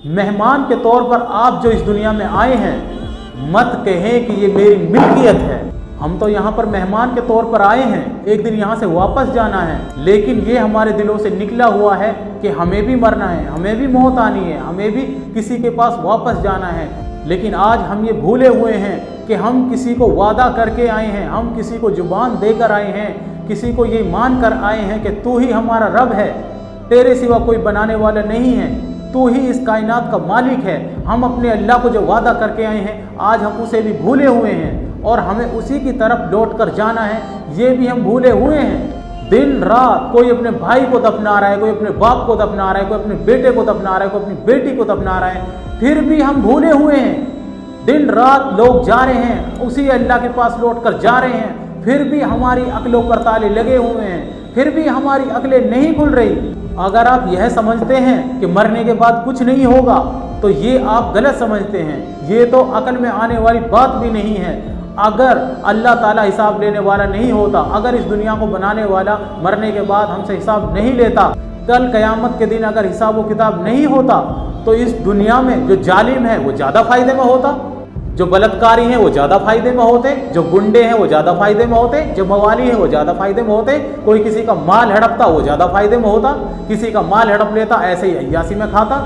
मेहमान के तौर पर आप जो इस दुनिया में आए हैं, मत कहें कि ये मेरी मिल्कियत है। हम तो यहाँ पर मेहमान के तौर पर आए हैं, एक दिन यहाँ से वापस जाना है, लेकिन ये हमारे दिलों से निकला हुआ है कि हमें भी मरना है, हमें भी मौत आनी है, हमें भी किसी के पास वापस जाना है। लेकिन आज हम ये भूले हुए हैं कि हम किसी को वादा करके आए हैं, हम किसी को जुबान देकर आए हैं, किसी को ये मान कर आए हैं कि तू ही हमारा रब है, तेरे सिवा कोई बनाने वाला नहीं है, तू ही इस कायनात का मालिक है। हम अपने अल्लाह को जो वादा करके आए हैं, आज हम उसे भी भूले हुए हैं और हमें उसी की तरफ लौट कर जाना है, ये भी हम भूले हुए हैं। दिन रात कोई अपने भाई को दफना रहा है, कोई अपने बाप को दफना रहा है, कोई अपने बेटे को दफना रहा है, कोई अपनी बेटी को दफना रहा है, फिर भी हम भूले हुए हैं। दिन रात लोग जा रहे हैं, उसी अल्लाह के पास लौट कर जा रहे हैं, फिर भी हमारी अक्लों पर ताले लगे हुए हैं, फिर भी हमारी अक्लें नहीं खुल रही। अगर आप यह समझते हैं कि मरने के बाद कुछ नहीं होगा, तो ये आप गलत समझते हैं, ये तो अकल में आने वाली बात भी नहीं है। अगर अल्लाह ताला हिसाब लेने वाला नहीं होता, अगर इस दुनिया को बनाने वाला मरने के बाद हमसे हिसाब नहीं लेता, कल क़यामत के दिन अगर हिसाब व किताब नहीं होता, तो इस दुनिया में जो जालिम है वो ज़्यादा फ़ायदे में होता, जो बलात्कारी हैं वो ज़्यादा फ़ायदे में होते, जो गुंडे हैं वो ज़्यादा फ़ायदे में होते, जो मवाली हैं वो ज़्यादा फ़ायदे में होते, कोई किसी का माल हड़पता वो ज़्यादा फ़ायदे में होता, किसी का माल हड़प लेता ऐसे ही अय्यासी में खाता,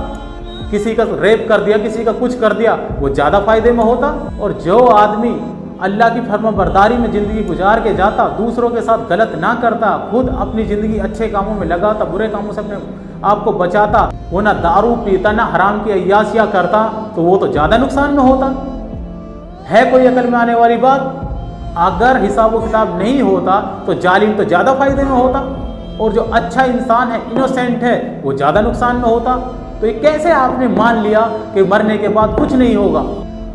किसी का रेप कर दिया, किसी का कुछ कर दिया, वो ज़्यादा फ़ायदे में होता। और जो आदमी अल्लाह की फर्माबरदारी में ज़िंदगी गुजार के जाता, दूसरों के साथ गलत ना करता, खुद अपनी ज़िंदगी अच्छे कामों में लगाता, बुरे कामों से अपने आप को बचाता, वो ना दारू पीता ना हराम की अय्यासियाँ करता, तो वो तो ज़्यादा नुकसान में होता। है कोई अकल में आने वाली बात? अगर हिसाब व किताब नहीं होता तो जालिम तो ज़्यादा फ़ायदे में होता, और जो अच्छा इंसान है, इनोसेंट है, वो ज़्यादा नुकसान में होता। तो ये कैसे आपने मान लिया कि मरने के बाद कुछ नहीं होगा?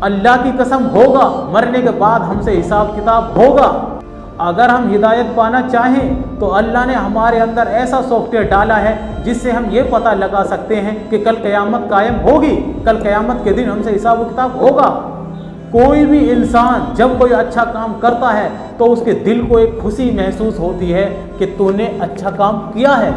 अल्लाह की कसम होगा, मरने के बाद हमसे हिसाब किताब होगा। अगर हम हिदायत पाना चाहें तो अल्लाह ने हमारे अंदर ऐसा सॉफ्टवेयर डाला है जिससे हम ये पता लगा सकते हैं कि कल क़यामत कायम होगी, कल क़यामत के दिन हमसे हिसाब व किताब होगा। कोई भी इंसान जब कोई अच्छा काम करता है तो उसके दिल को एक खुशी महसूस होती है कि तूने अच्छा काम किया है।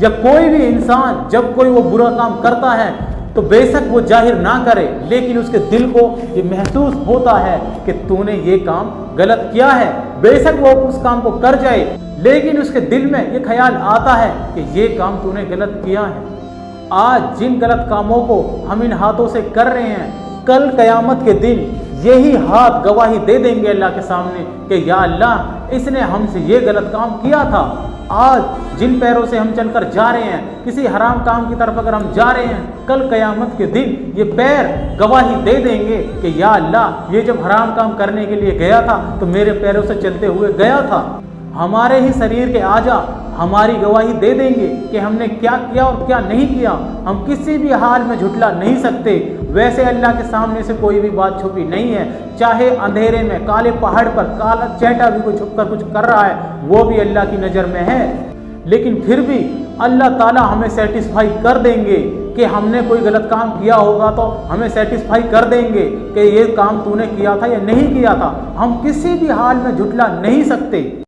या कोई भी इंसान जब कोई वो बुरा काम करता है तो बेशक वो जाहिर ना करे, लेकिन उसके दिल को ये महसूस होता है कि तूने ये काम गलत किया है। बेशक वो उस काम को कर जाए, लेकिन उसके दिल में ये ख्याल आता है कि ये काम तूने गलत किया है। आज जिन गलत कामों को हम इन हाथों से कर रहे हैं, कल क़यामत के दिन यही हाथ गवाही दे देंगे अल्लाह के सामने कि या अल्लाह, इसने हमसे ये गलत काम किया था। आज जिन पैरों से हम चलकर जा रहे हैं, किसी हराम काम की तरफ अगर हम जा रहे हैं, कल क़यामत के दिन ये पैर गवाही दे देंगे कि या अल्लाह, ये जब हराम काम करने के लिए गया था तो मेरे पैरों से चलते हुए गया था। हमारे ही शरीर के आजा हमारी गवाही दे देंगे कि हमने क्या किया और क्या नहीं किया। हम किसी भी हाल में झुठला नहीं सकते। वैसे अल्लाह के सामने से कोई भी बात छुपी नहीं है। चाहे अंधेरे में काले पहाड़ पर काला चैटा भी कोई छुप कर कुछ कर रहा है, वो भी अल्लाह की नज़र में है, लेकिन फिर भी अल्लाह ताला हमें सेटिस्फाई कर देंगे कि हमने कोई गलत काम किया होगा तो हमें सेटिस्फाई कर देंगे कि ये काम तूने किया था या नहीं किया था। हम किसी भी हाल में झुठला नहीं सकते।